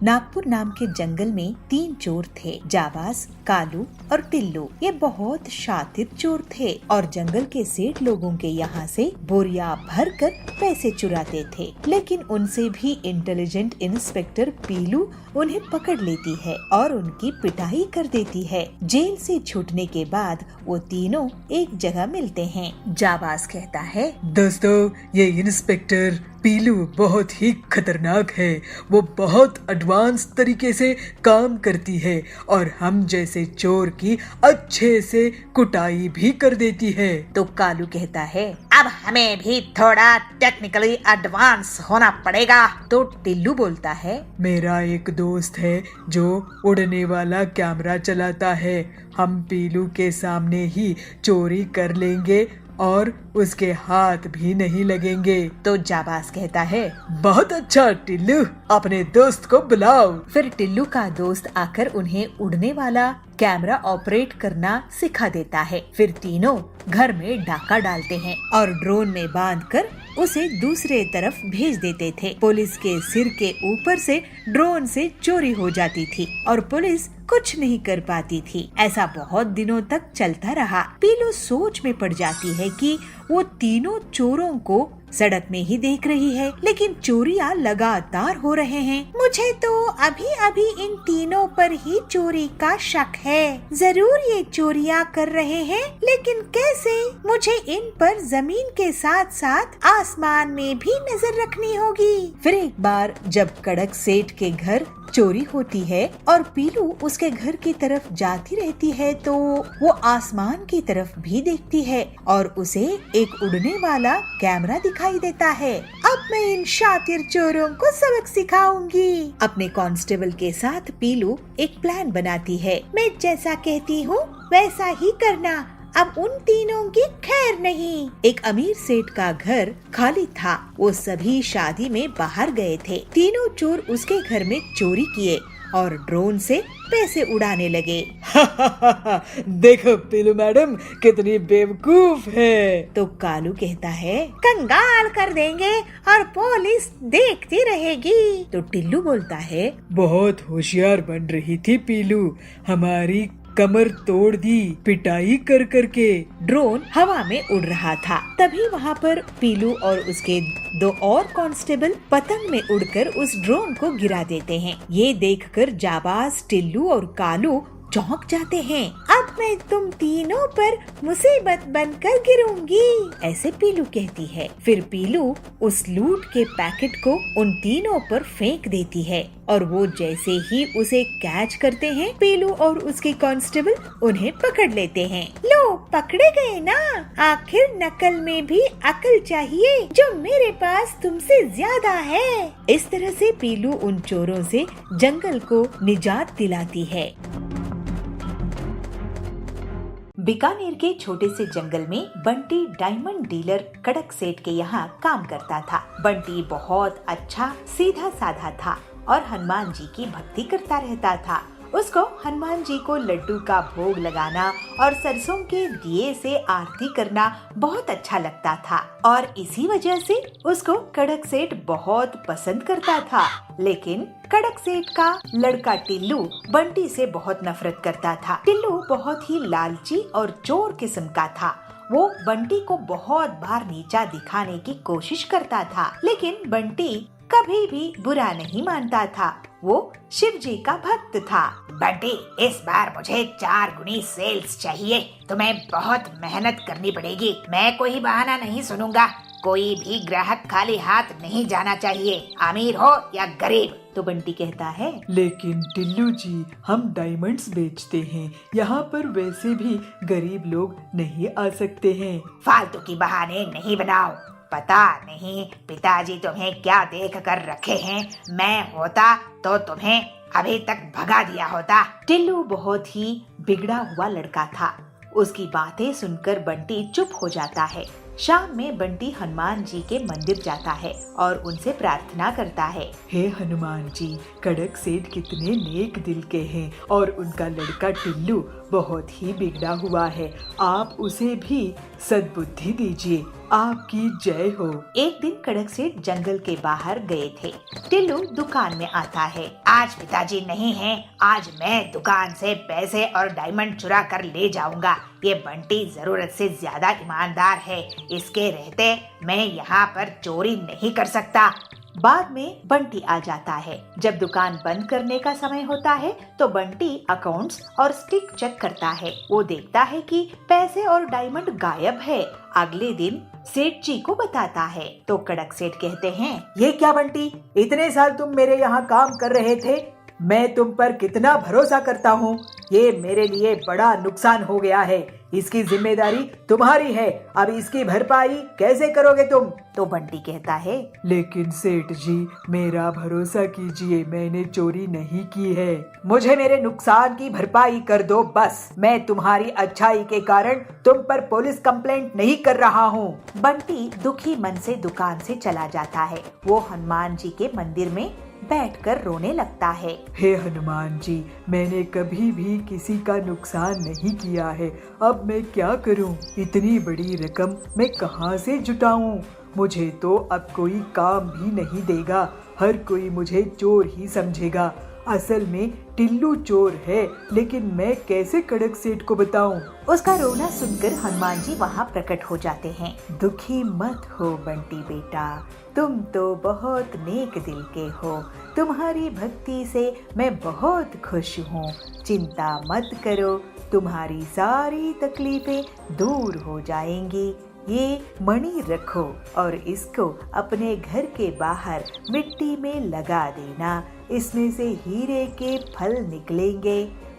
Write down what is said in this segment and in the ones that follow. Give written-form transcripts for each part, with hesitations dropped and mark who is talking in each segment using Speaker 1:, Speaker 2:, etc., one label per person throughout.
Speaker 1: नागपुर नाम के जंगल में 3 चोर थे, जाबाज, कालू और टिल्लू। ये बहुत शातिर चोर थे और जंगल के सेठ लोगों के यहाँ से बोरिया भर कर पैसे चुराते थे। लेकिन उनसे भी इंटेलिजेंट इंस्पेक्टर पीलू उन्हें पकड़ लेती है और उनकी पिटाई कर देती है। जेल से छूटने के बाद वो तीनों एक जगह मिलते हैं। जाबाज कहता है,
Speaker 2: दोस्तों, ये इंस्पेक्टर पीलू बहुत ही खतरनाक है। वो बहुत एडवांस तरीके से काम करती है और हम जैसे चोर की अच्छे से कुटाई भी कर देती है।
Speaker 1: तो कालू कहता है,
Speaker 3: अब हमें भी थोड़ा टेक्निकली एडवांस होना पड़ेगा।
Speaker 1: तो टिल्लू बोलता है,
Speaker 2: मेरा एक दोस्त है जो उड़ने वाला कैमरा चलाता है। हम पीलू के सामने ही चोरी कर लेंगे और उसके हाथ भी नहीं लगेंगे।
Speaker 1: तो जाबाज कहता है,
Speaker 2: बहुत अच्छा टिल्लू, अपने दोस्त को बुलाओ।
Speaker 1: फिर टिल्लू का दोस्त आकर उन्हें उड़ने वाला कैमरा ऑपरेट करना सिखा देता है। फिर तीनों घर में डाका डालते हैं और ड्रोन में बांधकर उसे दूसरे तरफ भेज देते थे। पुलिस के सिर के ऊपर से ड्रोन से चोरी हो जाती थी और पुलिस कुछ नहीं कर पाती थी। ऐसा बहुत दिनों तक चलता रहा। पीलू सोच में पड़ जाती है कि वो तीनों चोरों को सड़क में ही देख रही है, लेकिन चोरियां लगातार हो रहे हैं। मुझे तो अभी अभी इन तीनों पर ही चोरी का शक है। जरूर ये चोरियां कर रहे हैं, लेकिन कैसे? मुझे इन पर जमीन के साथ साथ आसमान में भी नजर रखनी होगी। फिर एक बार जब कड़क सेठ के घर चोरी होती है और पीलू उसके घर की तरफ जाती रहती है, तो वो आसमान की तरफ भी देखती है और उसे एक उड़ने वाला कैमरा दिखाई देता है। अब मैं इन शातिर चोरों को सबक सिखाऊंगी। अपने कांस्टेबल के साथ पीलू एक प्लान बनाती है। मैं जैसा कहती हूँ वैसा ही करना। अब उन तीनों की खैर नहीं। एक अमीर सेठ का घर खाली था। वो सभी शादी में बाहर गए थे। तीनों चोर उसके घर में चोरी किए और ड्रोन से पैसे उड़ाने लगे।
Speaker 2: देखो पीलू मैडम कितनी बेवकूफ है।
Speaker 1: तो कालू कहता है,
Speaker 3: कंगाल कर देंगे और पुलिस देखती रहेगी।
Speaker 1: तो टिल्लू बोलता है,
Speaker 2: बहुत होशियार बन रही थी पीलू, हमारी कमर तोड़ दी पिटाई कर करके।
Speaker 1: ड्रोन हवा में उड़ रहा था। तभी वहाँ पर पीलू और उसके 2 और कांस्टेबल पतंग में उड़कर उस ड्रोन को गिरा देते हैं। ये देखकर जाबाज, टिल्लू और कालू चौंक जाते हैं। अब मैं तुम तीनों पर मुसीबत बनकर गिरूंगी, ऐसे पीलू कहती है। फिर पीलू उस लूट के पैकेट को उन तीनों पर फेंक देती है और वो जैसे ही उसे कैच करते हैं, पीलू और उसके कांस्टेबल उन्हें पकड़ लेते हैं।
Speaker 3: लो, पकड़े गए ना। आखिर नकल में भी अकल चाहिए, जो मेरे पास तुमसे ज्यादा है।
Speaker 1: इस तरह से पीलू उन चोरों से जंगल को निजात दिलाती है। बीकानेर के छोटे से जंगल में बंटी डायमंड डीलर कड़क सेठ के यहाँ काम करता था। बंटी बहुत अच्छा सीधा साधा था और हनुमान जी की भक्ति करता रहता था। उसको हनुमान जी को लड्डू का भोग लगाना और सरसों के दिए से आरती करना बहुत अच्छा लगता था और इसी वजह से उसको कड़क सेठ बहुत पसंद करता था। लेकिन कड़क सेठ का लड़का टिल्लू बंटी से बहुत नफरत करता था। टिल्लू बहुत ही लालची और चोर किस्म का था। वो बंटी को बहुत बार नीचा दिखाने की कोशिश करता था, लेकिन बंटी कभी भी बुरा नहीं मानता था। वो शिव जी का भक्त था।
Speaker 3: बंटी, इस बार मुझे 4 गुनी सेल्स चाहिए। तुम्हें बहुत मेहनत करनी पड़ेगी। मैं कोई बहाना नहीं सुनूंगा। कोई भी ग्राहक खाली हाथ नहीं जाना चाहिए, अमीर हो या गरीब।
Speaker 1: तो बंटी कहता है,
Speaker 2: लेकिन टिल्लू जी, हम डायमंड्स बेचते हैं। यहाँ पर वैसे भी गरीब लोग नहीं आ सकते हैं।
Speaker 3: फालतू की बहाने नहीं बनाओ। पता नहीं पिताजी तुम्हें क्या देख कर रखे हैं। मैं होता तो तुम्हें अभी तक भगा दिया होता।
Speaker 1: टिल्लू बहुत ही बिगड़ा हुआ लड़का था। उसकी बातें सुनकर बंटी चुप हो जाता है। शाम में बंटी हनुमान जी के मंदिर जाता है और उनसे प्रार्थना करता है,
Speaker 2: हे हनुमान जी, कड़क सेठ कितने नेक दिल के हैं और उनका लड़का टिल्लू बहुत ही बिगड़ा हुआ है। आप उसे भी सद्बुद्धि दीजिए आपकी जय हो।
Speaker 1: एक दिन कड़क सेठ जंगल के बाहर गए थे। टिल्लू दुकान में आता है।
Speaker 3: आज पिताजी नहीं हैं, आज मैं दुकान से पैसे और डायमंड चुरा कर ले जाऊंगा। ये बंटी जरूरत से ज्यादा ईमानदार है, इसके रहते मैं यहाँ पर चोरी नहीं कर सकता।
Speaker 1: बाद में बंटी आ जाता है। जब दुकान बंद करने का समय होता है तो बंटी अकाउंट्स और स्टिक चेक करता है। वो देखता है कि पैसे और डायमंड गायब है। अगले दिन सेठ जी को बताता है तो कड़क सेठ कहते हैं,
Speaker 2: ये क्या बंटी, इतने साल तुम मेरे यहाँ काम कर रहे थे, मैं तुम पर कितना भरोसा करता हूँ। ये मेरे लिए बड़ा नुकसान हो गया है, इसकी जिम्मेदारी तुम्हारी है। अब इसकी भरपाई कैसे करोगे तुम?
Speaker 1: तो बंटी कहता है,
Speaker 2: लेकिन सेठ जी मेरा भरोसा कीजिए, मैंने चोरी नहीं की है। मुझे मेरे नुकसान की भरपाई कर दो बस। मैं तुम्हारी अच्छाई के कारण तुम पर पुलिस कंप्लेंट नहीं कर रहा हूँ।
Speaker 1: बंटी दुखी मन से दुकान से चला जाता है। वो हनुमान जी के मंदिर में बैठकर रोने लगता है।
Speaker 2: हे हनुमान जी, मैंने कभी भी किसी का नुकसान नहीं किया है। अब मैं क्या करूं? इतनी बड़ी रकम मैं कहां से जुटाऊं? मुझे तो अब कोई काम भी नहीं देगा। हर कोई मुझे चोर ही समझेगा। असल में टिल्लू चोर है, लेकिन मैं कैसे कड़क सेठ को बताऊं?
Speaker 1: उसका रोना सुनकर हनुमान जी वहाँ प्रकट हो जाते हैं। दुखी मत हो बंटी बेटा, तुम तो बहुत नेक दिल के हो। तुम्हारी भक्ति से मैं बहुत खुश हूँ। चिंता मत करो, तुम्हारी सारी तकलीफें दूर हो जाएंगी। ये मणि रखो और इसको अपने घर के बाहर मिट्टी में लगा देना। इसमें से हीरे के फल निकलेंगे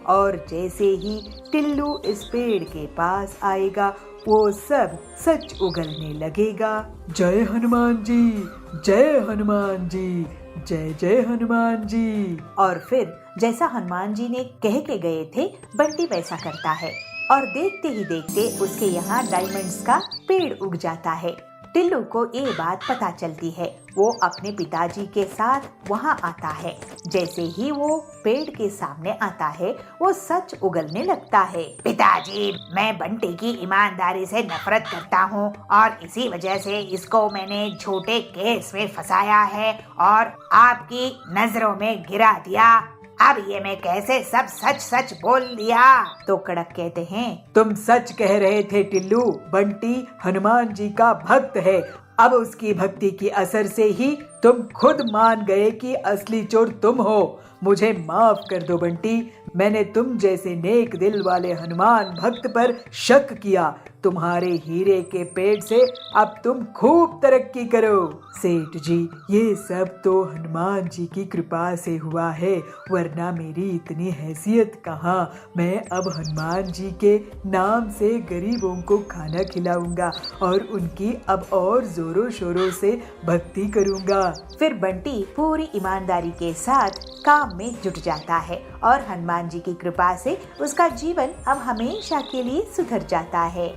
Speaker 1: और जैसे ही टिल्लू इस पेड़ के पास आएगा वो सब सच उगलने लगेगा।
Speaker 2: जय हनुमान जी, जय हनुमान जी, जय जय हनुमान जी।
Speaker 1: और फिर जैसा हनुमान जी ने कह के गए थे, बंटी वैसा करता है और देखते ही देखते उसके यहाँ डायमंड्स का पेड़ उग जाता है। टिल्लू को ये बात पता चलती है। वो अपने पिताजी के साथ वहाँ आता है। जैसे ही वो पेड़ के सामने आता है वो सच उगलने लगता है।
Speaker 3: पिताजी, मैं बंटी की ईमानदारी से नफरत करता हूँ और इसी वजह से इसको मैंने झूठे केस में फंसाया है और आपकी नजरों में गिरा दिया। अब ये मैं कैसे सब सच सच बोल दिया?
Speaker 1: तो कड़क कहते हैं,
Speaker 2: तुम सच कह रहे थे टिल्लू। बंटी हनुमान जी का भक्त है। अब उसकी भक्ति की असर से ही तुम खुद मान गए कि असली चोर तुम हो। मुझे माफ कर दो बंटी, मैंने तुम जैसे नेक दिल वाले हनुमान भक्त पर शक किया। तुम्हारे हीरे के पेड़ से अब तुम खूब तरक्की करो। सेठ जी, ये सब तो हनुमान जी की कृपा से हुआ है, वरना मेरी इतनी हैसियत कहाँ। मैं अब हनुमान जी के नाम से गरीबों को खाना खिलाऊंगा और उनकी अब और जोरों शोरों से भक्ति करूंगा।
Speaker 1: फिर बंटी पूरी ईमानदारी के साथ काम में जुट जाता है और हनुमान जी की कृपा से उसका जीवन अब हमेशा के लिए सुधर जाता है।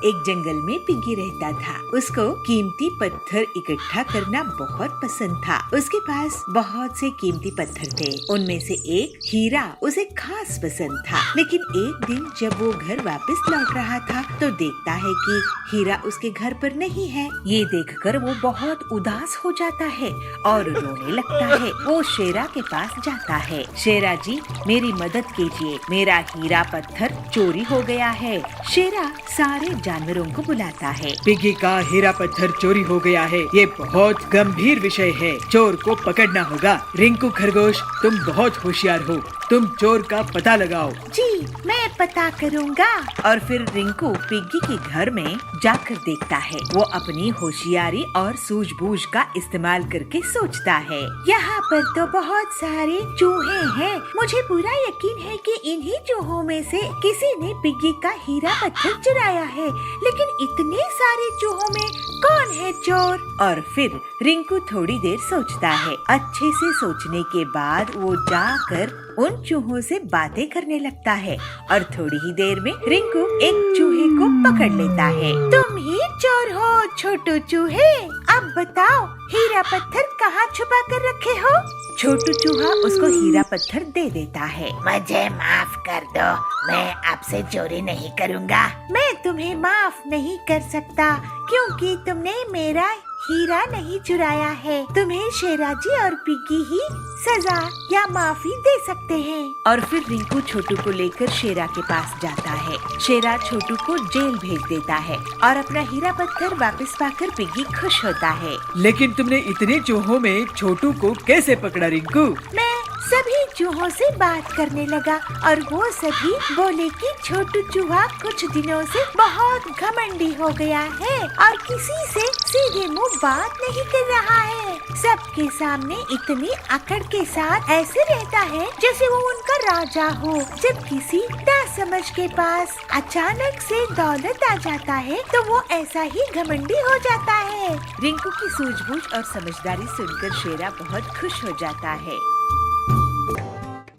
Speaker 1: एक जंगल में पिग्गी रहता था। उसको कीमती पत्थर इकट्ठा करना बहुत पसंद था। उसके पास बहुत से कीमती पत्थर थे। उनमें से एक हीरा उसे खास पसंद था। लेकिन एक दिन जब वो घर वापस लौट रहा था तो देखता है कि हीरा उसके घर पर नहीं है। ये देखकर वो बहुत उदास हो जाता है और रोने लगता है। वो शेरा के पास जाता है। शेरा जी, मेरी मदद कीजिए, मेरा हीरा पत्थर चोरी हो गया है। शेरा सारे जानवरों को बुलाता है।
Speaker 2: पिग्गी का हीरा पत्थर चोरी हो गया है। ये बहुत गंभीर विषय है, चोर को पकड़ना होगा। रिंकू खरगोश, तुम बहुत होशियार हो, तुम चोर का पता लगाओ।
Speaker 1: जी, मैं पता करूँगा। और फिर रिंकू पिग्गी के घर में जाकर देखता है। वो अपनी होशियारी और सूझबूझ का इस्तेमाल करके सोचता है, यहाँ पर तो बहुत सारे चूहे हैं। मुझे पूरा यकीन है कि इन्हीं चूहों में से किसी ने पिग्गी का हीरा पत्थर चुराया है। लेकिन इतने सारे चूहों में कौन है चोर? और फिर रिंकू थोड़ी देर सोचता है। अच्छे से सोचने के बाद वो जाकर उन चूहों से बातें करने लगता है और थोड़ी ही देर में रिंकू एक चूहे को पकड़ लेता है। तुम ही चोर हो छोटू चूहे, अब बताओ हीरा पत्थर कहाँ छुपा कर रखे हो? छोटू चूहा उसको हीरा पत्थर दे देता है।
Speaker 3: मुझे माफ कर दो, मैं आपसे चोरी नहीं करूँगा।
Speaker 1: मैं तुम्हें माफ नहीं कर सकता क्योंकि तुमने मेरा हीरा नहीं चुराया है। तुम्हें शेराजी और पिग्गी ही सजा या माफी दे सकते हैं। और फिर रिंकू छोटू को लेकर शेरा के पास जाता है। शेरा छोटू को जेल भेज देता है और अपना हीरा पत्थर वापस पाकर पिग्गी खुश होता है।
Speaker 2: लेकिन तुमने इतने चूहों में छोटू को कैसे पकड़ा रिंकू?
Speaker 1: मैं सभी चूहों से बात करने लगा और वो सभी बोले कि छोटू चूहा कुछ दिनों से बहुत घमंडी हो गया है और किसी से सीधे मुंह बात नहीं कर रहा है। सबके सामने इतनी अकड़ के साथ ऐसे रहता है जैसे वो उनका राजा हो। जब किसी नासमझ के पास अचानक से दौलत आ जाता है तो वो ऐसा ही घमंडी हो जाता है। रिंकू की सूझबूझ और समझदारी सुनकर शेरा बहुत खुश हो जाता है।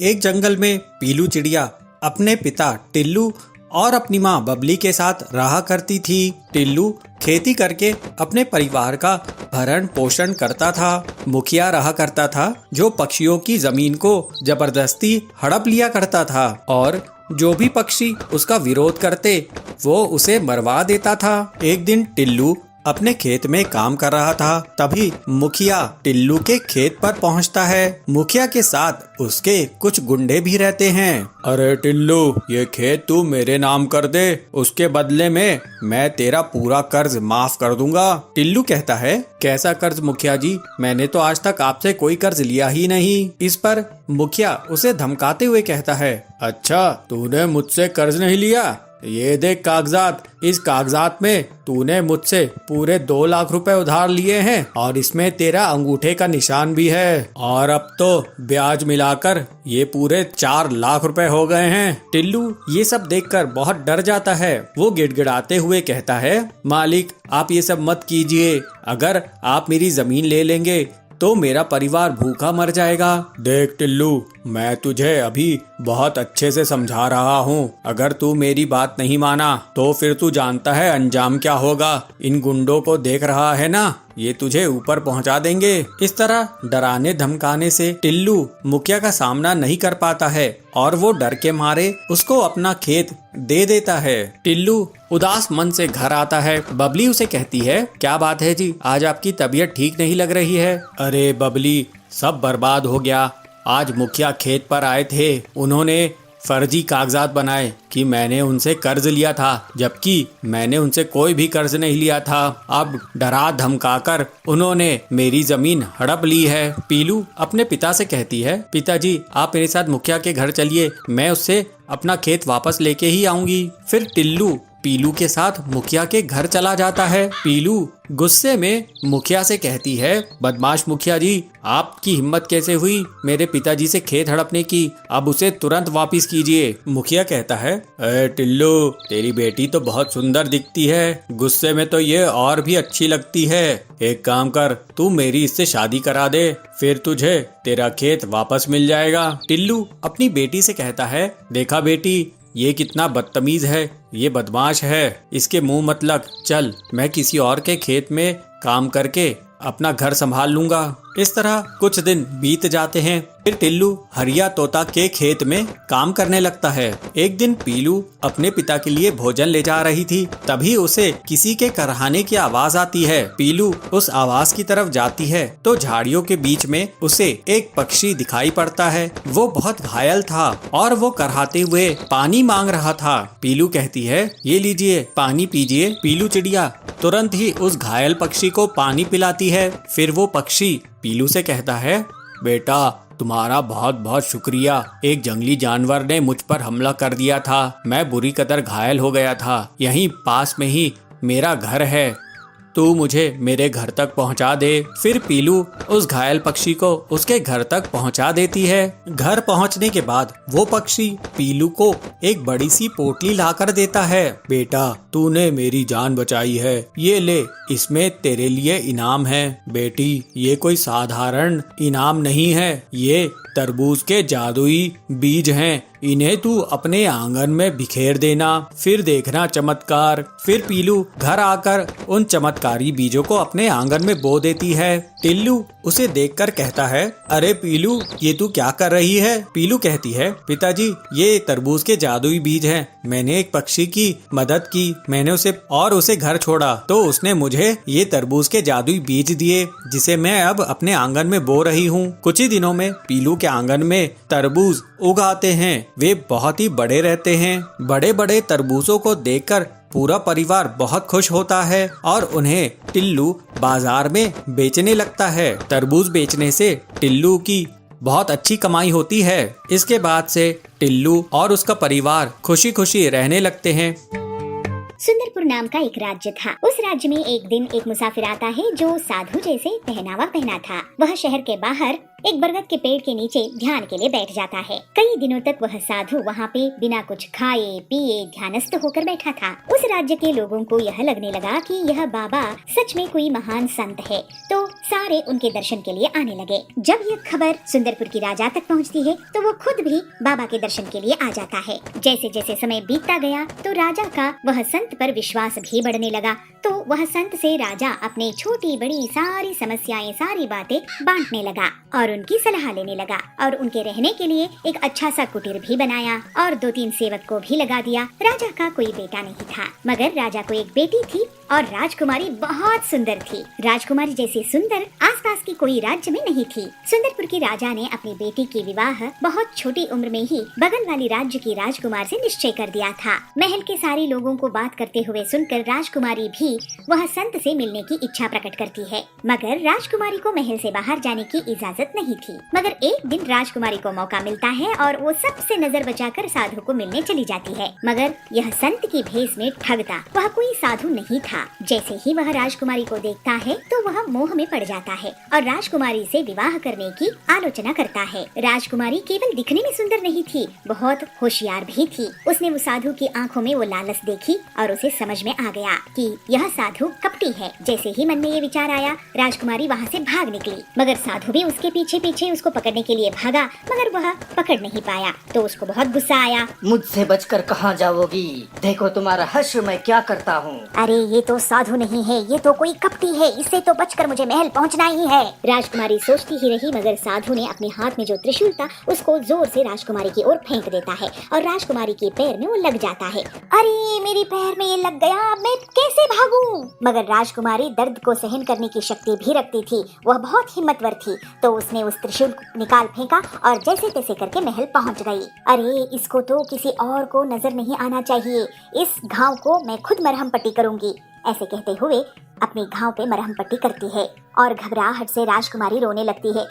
Speaker 4: एक जंगल में पीलू चिड़िया अपने पिता टिल्लू और अपनी माँ बबली के साथ रहा करती थी। टिल्लू खेती करके अपने परिवार का भरण पोषण करता था। मुखिया रहा करता था जो पक्षियों की जमीन को जबरदस्ती हड़प लिया करता था और जो भी पक्षी उसका विरोध करते वो उसे मरवा देता था। एक दिन टिल्लू अपने खेत में काम कर रहा था, तभी मुखिया टिल्लू के खेत पर पहुंचता है। मुखिया के साथ उसके कुछ गुंडे भी रहते हैं। अरे टिल्लू, ये खेत तू मेरे नाम कर दे, उसके बदले में मैं तेरा पूरा कर्ज माफ कर दूंगा। टिल्लू कहता है, कैसा कर्ज मुखिया जी, मैंने तो आज तक आपसे कोई कर्ज लिया ही नहीं। इस पर मुखिया उसे धमकाते हुए कहता है, अच्छा तूने मुझसे कर्ज नहीं लिया, ये देख कागजात, इस कागजात में तूने मुझसे पूरे 2 लाख रुपए उधार लिए हैं और इसमें तेरा अंगूठे का निशान भी है और अब तो ब्याज मिलाकर ये पूरे 4 लाख रुपए हो गए हैं। टिल्लू ये सब देखकर बहुत डर जाता है। वो गिड़गिड़ाते हुए कहता है, मालिक आप ये सब मत कीजिए, अगर आप मेरी जमीन ले लेंगे तो मेरा परिवार भूखा मर जाएगा। देख टिल्लू, मैं तुझे अभी बहुत अच्छे से समझा रहा हूँ, अगर तू मेरी बात नहीं माना तो फिर तू जानता है अंजाम क्या होगा। इन गुंडों को देख रहा है ना, ये तुझे ऊपर पहुंचा देंगे। इस तरह डराने धमकाने से टिल्लू मुखिया का सामना नहीं कर पाता है और वो डर के मारे उसको अपना खेत दे देता है। टिल्लू उदास मन से घर आता है। बबली उसे कहती है, क्या बात है जी, आज आपकी तबीयत ठीक नहीं लग रही है। अरे बबली, सब बर्बाद हो गया। आज मुखिया खेत पर आए थे, उन्होंने फर्जी कागजात बनाए कि मैंने उनसे कर्ज लिया था, जबकि मैंने उनसे कोई भी कर्ज नहीं लिया था। अब डरा धमकाकर उन्होंने मेरी जमीन हड़प ली है। पीलू अपने पिता से कहती है, पिताजी आप मेरे साथ मुखिया के घर चलिए, मैं उससे अपना खेत वापस लेके ही आऊंगी। फिर टिल्लू पीलू के साथ मुखिया के घर चला जाता है। पीलू गुस्से में मुखिया से कहती है, बदमाश मुखिया जी, आपकी हिम्मत कैसे हुई मेरे पिताजी से खेत हड़पने की, अब उसे तुरंत वापस कीजिए। मुखिया कहता है, अरे टिल्लू, तेरी बेटी तो बहुत सुंदर दिखती है, गुस्से में तो ये और भी अच्छी लगती है। एक काम कर, तू मेरी इससे शादी करा दे, फिर तुझे तेरा खेत वापस मिल जाएगा। टिल्लू अपनी बेटी से कहता है, देखा बेटी, ये कितना बदतमीज है, ये बदमाश है, इसके मुंह मत लग, चल मैं किसी और के खेत में काम करके अपना घर संभाल लूंगा। इस तरह कुछ दिन बीत जाते हैं। फिर टिल्लू हरिया तोता के खेत में काम करने लगता है। एक दिन पीलू अपने पिता के लिए भोजन ले जा रही थी, तभी उसे किसी के करहाने की आवाज आती है। पीलू उस आवाज की तरफ जाती है तो झाड़ियों के बीच में उसे एक पक्षी दिखाई पड़ता है। वो बहुत घायल था और वो करहाते हुए पानी मांग रहा था। पीलू कहती है, ये लीजिए पानी पीजिए। पीलू चिड़िया तुरंत ही उस घायल पक्षी को पानी पिलाती है। फिर वो पक्षी पीलू से कहता है, बेटा तुम्हारा बहुत बहुत शुक्रिया, एक जंगली जानवर ने मुझ पर हमला कर दिया था, मैं बुरी कदर घायल हो गया था, यहीं पास में ही मेरा घर है, तू मुझे मेरे घर तक पहुंचा दे। फिर पीलू उस घायल पक्षी को उसके घर तक पहुंचा देती है। घर पहुंचने के बाद वो पक्षी पीलू को एक बड़ी सी पोटली लाकर देता है। बेटा तूने मेरी जान बचाई है, ये ले, इसमें तेरे लिए इनाम है। बेटी ये कोई साधारण इनाम नहीं है, ये तरबूज के जादुई बीज हैं इन्हें तू अपने आंगन में बिखेर देना, फिर देखना चमत्कार। फिर पीलू घर आकर उन चमत्कारी बीजों को अपने आंगन में बो देती है। टिल्लू उसे देखकर कहता है, अरे पीलू, ये तू क्या कर रही है? पीलू कहती है, पिताजी, ये तरबूज के जादुई बीज हैं। मैंने एक पक्षी की मदद की, मैंने उसे घर छोड़ा, तो उसने मुझे ये तरबूज के जादुई बीज दिए, जिसे मैं अब अपने आंगन में बो रही हूँ। कुछ ही दिनों में पीलू के आंगन में तरबूज उग आते हैं। वे बहुत ही बड़े रहते हैं। बड़े बड़े तरबूजों को देखकर पूरा परिवार बहुत खुश होता है और उन्हें टिल्लू बाजार में बेचने लगता है। तरबूज बेचने से टिल्लू की बहुत अच्छी कमाई होती है। इसके बाद से टिल्लू और उसका परिवार खुशी खुशी रहने लगते हैं।
Speaker 5: सुंदरपुर नाम का एक राज्य था। उस राज्य में एक दिन एक मुसाफिर आता है जो साधु जैसे पहनावा पहना था। वह शहर के बाहर एक बरगद के पेड़ के नीचे ध्यान के लिए बैठ जाता है। कई दिनों तक वह साधु वहाँ पे बिना कुछ खाए पिए ध्यानस्थ होकर बैठा था। उस राज्य के लोगों को यह लगने लगा कि यह बाबा सच में कोई महान संत है, तो सारे उनके दर्शन के लिए आने लगे। जब यह खबर सुंदरपुर की राजा तक पहुँचती है तो वो खुद भी बाबा के दर्शन के लिए आ जाता है। जैसे जैसे समय बीतता गया तो राजा का वह संत पर विश्वास भी बढ़ने लगा। तो वह संत से राजा अपनी छोटी बड़ी सारी समस्याएं, सारी बातें बांटने लगा और उनकी सलाह लेने लगा और उनके रहने के लिए एक अच्छा सा कुटीर भी बनाया और 2-3 सेवक को भी लगा दिया। राजा का कोई बेटा नहीं था, मगर राजा को एक बेटी थी और राजकुमारी बहुत सुंदर थी। राजकुमारी जैसी सुंदर आसपास की कोई राज्य में नहीं थी। सुंदरपुर की राजा ने अपनी बेटी की विवाह बहुत छोटी उम्र में ही बगल वाली राज्य की राजकुमार से निश्चय कर दिया था। महल के सारे लोगों को बात करते हुए सुनकर राजकुमारी भी वह संत से मिलने की इच्छा प्रकट करती है, मगर राजकुमारी को महल से बाहर जाने की इजाजत नहीं थी। मगर एक दिन राजकुमारी को मौका मिलता है और वो सबसे नजर बचाकर साधु को मिलने चली जाती है, मगर यह संत की भेष में ठगता वह कोई साधु नहीं था। जैसे ही वह राजकुमारी को देखता है तो वह मोह में पड़ जाता है और राजकुमारी से विवाह करने की आलोचना करता है। राजकुमारी केवल दिखने में सुंदर नहीं थी, बहुत होशियार भी थी। उसने वो साधु की आंखों में वो लालच देखी और उसे समझ में आ गया कि यह साधु कपटी है। जैसे ही मन में ये विचार आया, राजकुमारी वहाँ से भाग निकली, मगर साधु भी उसके पीछे पीछे उसको पकड़ने के लिए भागा, मगर वह पकड़ नहीं पाया। तो उसको बहुत गुस्सा आया।
Speaker 6: मुझसे बचकर कहाँ जाओगी? देखो तुम्हारा हश्र मैं क्या करता हूँ।
Speaker 5: अरे ये तो साधु नहीं है, ये तो कोई कपटी है, इससे तो बचकर मुझे महल पहुँचना ही है। राजकुमारी सोचती ही रही, मगर साधु ने अपने हाथ में जो त्रिशूल था उसको जोर से राजकुमारी की ओर फेंक देता है और राजकुमारी के पैर में वो लग जाता है। अरे मेरे पैर में ये लग गया, मैं कैसे भागूं? मगर राजकुमारी दर्द को सहन करने की शक्ति भी रखती थी, वह बहुत हिम्मतवर थी। तो उसने उस त्रिशूल निकाल फेंका और जैसे तैसे करके महल पहुंच गई। अरे इसको तो किसी और को नजर नहीं आना चाहिए, इस घाव को मैं खुद मरहम पट्टी करूंगी। ऐसे कहते हुए अपने घाव पे मरहम पट्टी करती है और घबराहट से राजकुमारी रोने लगती है।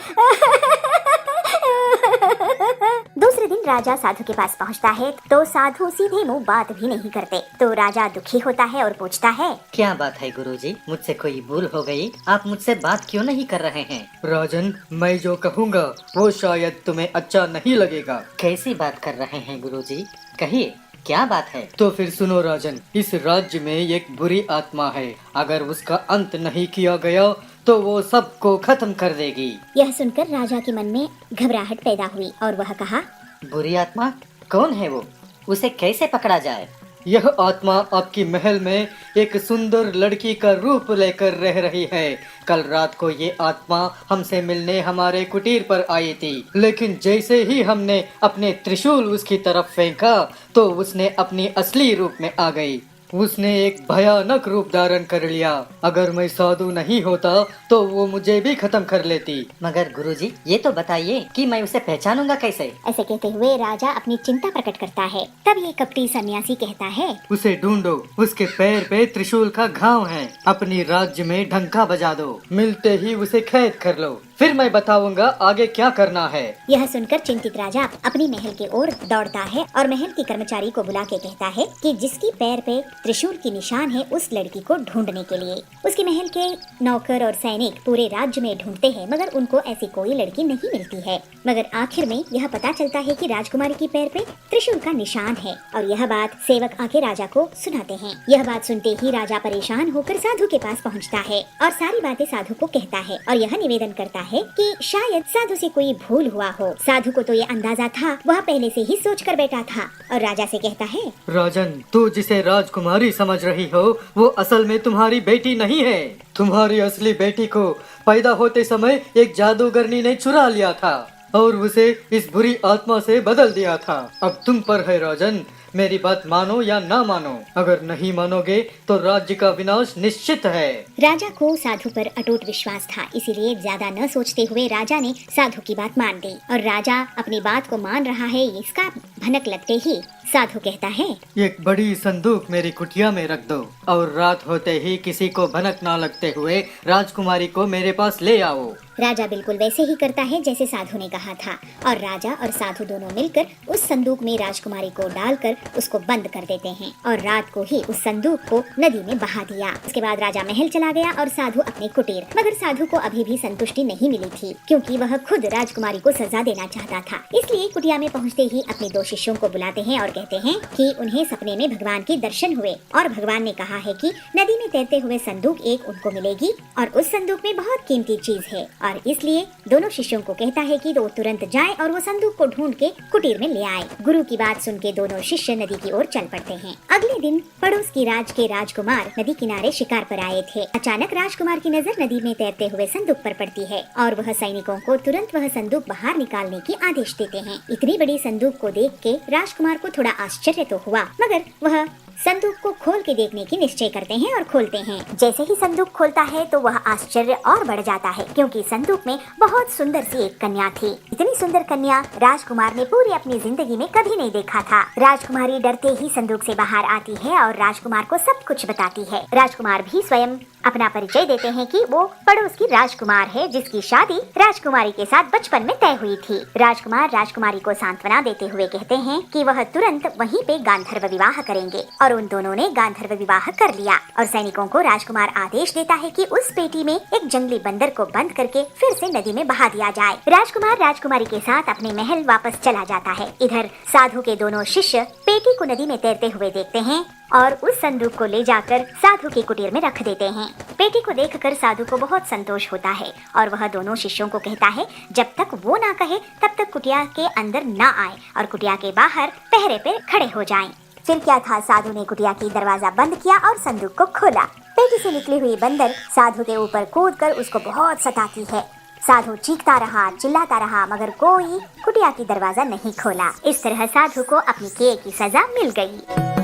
Speaker 5: दूसरे दिन राजा साधु के पास पहुंचता है तो साधु सीधे मुंह बात भी नहीं करते। तो राजा दुखी होता है और पूछता है,
Speaker 6: क्या बात है गुरुजी? मुझसे कोई भूल हो गई? आप मुझसे बात क्यों नहीं कर रहे हैं?
Speaker 2: राजन, मैं जो कहूँगा वो शायद तुम्हें अच्छा नहीं लगेगा।
Speaker 6: कैसी बात कर रहे हैं गुरुजी? कहिए, क्या बात है?
Speaker 2: तो फिर सुनो राजन, इस राज्य में एक बुरी आत्मा है, अगर उसका अंत नहीं किया गया तो वो सबको खत्म कर देगी।
Speaker 5: यह सुनकर राजा के मन में घबराहट पैदा हुई और वह कहा,
Speaker 6: बुरी आत्मा कौन है वो? उसे कैसे पकड़ा जाए?
Speaker 2: यह आत्मा आपकी महल में एक सुंदर लड़की का रूप लेकर रह रही है। कल रात को ये आत्मा हमसे मिलने हमारे कुटीर पर आई थी, लेकिन जैसे ही हमने अपने त्रिशूल उसकी तरफ फेंका तो उसने अपनी असली रूप में आ गई। उसने एक भयानक रूप धारण कर लिया। अगर मैं साधु नहीं होता तो वो मुझे भी खत्म कर लेती।
Speaker 6: मगर गुरुजी, ये तो बताइए कि मैं उसे पहचानूंगा कैसे?
Speaker 5: ऐसे कहते हुए राजा अपनी चिंता प्रकट करता है। तब ये कपटी सन्यासी कहता है,
Speaker 2: उसे ढूंढो, उसके पैर पे त्रिशूल का घाव है, अपनी राज्य में ढंका बजा दो, मिलते ही उसे कैद कर लो, फिर मैं बताऊंगा आगे क्या करना है।
Speaker 5: यह सुनकर चिंतित राजा अपनी महल की ओर दौड़ता है और महल की कर्मचारी को बुला के कहता है कि जिसकी पैर पे त्रिशूल की निशान है उस लड़की को ढूंढने के लिए। उसके महल के नौकर और सैनिक पूरे राज्य में ढूंढते हैं, मगर उनको ऐसी कोई लड़की नहीं मिलती है। मगर आखिर में यह पता चलता है कि राजकुमारी की पैर पे त्रिशूल का निशान है और यह बात सेवक आके राजा को सुनाते हैं। यह बात सुनते ही राजा परेशान होकर साधु के पास पहुँचता है और सारी बातें साधु को कहता है और यह निवेदन करता है कि शायद साधु से कोई भूल हुआ हो। साधु को तो ये अंदाजा था, वह पहले से ही सोच कर बैठा था और राजा से कहता है,
Speaker 6: राजन, तू जिसे राजकुमारी समझ रही हो वो असल में तुम्हारी बेटी नहीं है। तुम्हारी असली बेटी को पैदा होते समय एक जादूगरनी ने चुरा लिया था और उसे इस बुरी आत्मा से बदल दिया था। अब तुम पर है राजन, मेरी बात मानो या ना मानो। अगर नहीं मानोगे तो राज्य का विनाश निश्चित है।
Speaker 5: राजा को साधु पर अटूट विश्वास था, इसीलिए ज्यादा न सोचते हुए राजा ने साधु की बात मान दी। और राजा अपनी बात को मान रहा है इसका भनक लगते ही साधु कहता है,
Speaker 6: एक बड़ी संदूक मेरी कुटिया में रख दो और रात होते ही किसी को भनक ना लगते हुए राजकुमारी को मेरे पास ले आओ।
Speaker 5: राजा बिल्कुल वैसे ही करता है जैसे साधु ने कहा था और राजा और साधु दोनों मिलकर उस संदूक में राजकुमारी को डालकर उसको बंद कर देते हैं और रात को ही उस संदूक को नदी में बहा दिया। उसके बाद राजा महल चला गया और साधु अपने कुटीर। मगर साधु को अभी भी संतुष्टि नहीं मिली थी, क्योंकि वह खुद राजकुमारी को सजा देना चाहता था। इसलिए कुटिया में पहुँचते ही अपने 2 शिष्यों को बुलाते हैं और कहते हैं कि उन्हें सपने में भगवान के दर्शन हुए और भगवान ने कहा है कि नदी में तैरते हुए संदूक एक उनको मिलेगी और उस संदूक में बहुत कीमती चीज है। और इसलिए दोनों शिष्यों को कहता है कि वो तुरंत जाएं और वो संदूक को ढूंढ के कुटीर में ले आए। गुरु की बात सुन के दोनों शिष्य नदी की ओर चल पड़ते हैं। अगले दिन पड़ोस की राज के राजकुमार नदी किनारे शिकार पर आए थे। अचानक राजकुमार की नजर नदी में तैरते हुए संदूक पर पड़ती है और वह सैनिकों को तुरंत वह संदूक बाहर निकालने की आदेश देते हैं। इतनी बड़ी संदूक को देख के राजकुमार को थोड़ा आश्चर्य तो हुआ, मगर वह संदूक को खोल के देखने की निश्चय करते हैं और खोलते हैं। जैसे ही संदूक खोलता है तो वह आश्चर्य और बढ़ जाता है, क्योंकि संदूक में बहुत सुंदर सी एक कन्या थी। इतनी सुंदर कन्या राजकुमार ने पूरी अपनी जिंदगी में कभी नहीं देखा था। राजकुमारी डरते ही संदूक से बाहर आती है और राजकुमार को सब कुछ बताती है। राजकुमार भी स्वयं अपना परिचय देते हैं कि वो पड़ोस की राजकुमार है, जिसकी शादी राजकुमारी के साथ बचपन में तय हुई थी। राजकुमार राजकुमारी को सांत्वना देते हुए कहते हैं कि वह तुरंत वहीं पे गांधर्व विवाह करेंगे और उन दोनों ने गांधर्व विवाह कर लिया। और सैनिकों को राजकुमार आदेश देता है कि उस पेटी में एक जंगली बंदर को बंद करके फिर से नदी में बहा दिया जाए। राजकुमार राजकुमारी के साथ अपने महल वापस चला जाता है। इधर साधु के दोनों शिष्य पेटी को नदी में तैरते हुए देखते हैं और उस संदूक को ले जाकर साधु के कुटीर में रख देते हैं। पेटी को देखकर साधु को बहुत संतोष होता है और वह दोनों शिष्यों को कहता है जब तक वो ना कहे तब तक कुटिया के अंदर ना आए और कुटिया के बाहर पहरे पे खड़े हो जाएं। फिर क्या था, साधु ने कुटिया की दरवाजा बंद किया और संदूक को खोला। पेटी से निकली हुई बंदर साधु के ऊपर कूदकर उसको बहुत सताती है। साधु चीखता रहा, चिल्लाता रहा, मगर कोई कुटिया की दरवाजा नहीं खोला। इस तरह साधु को अपनी किए की सजा मिल गई।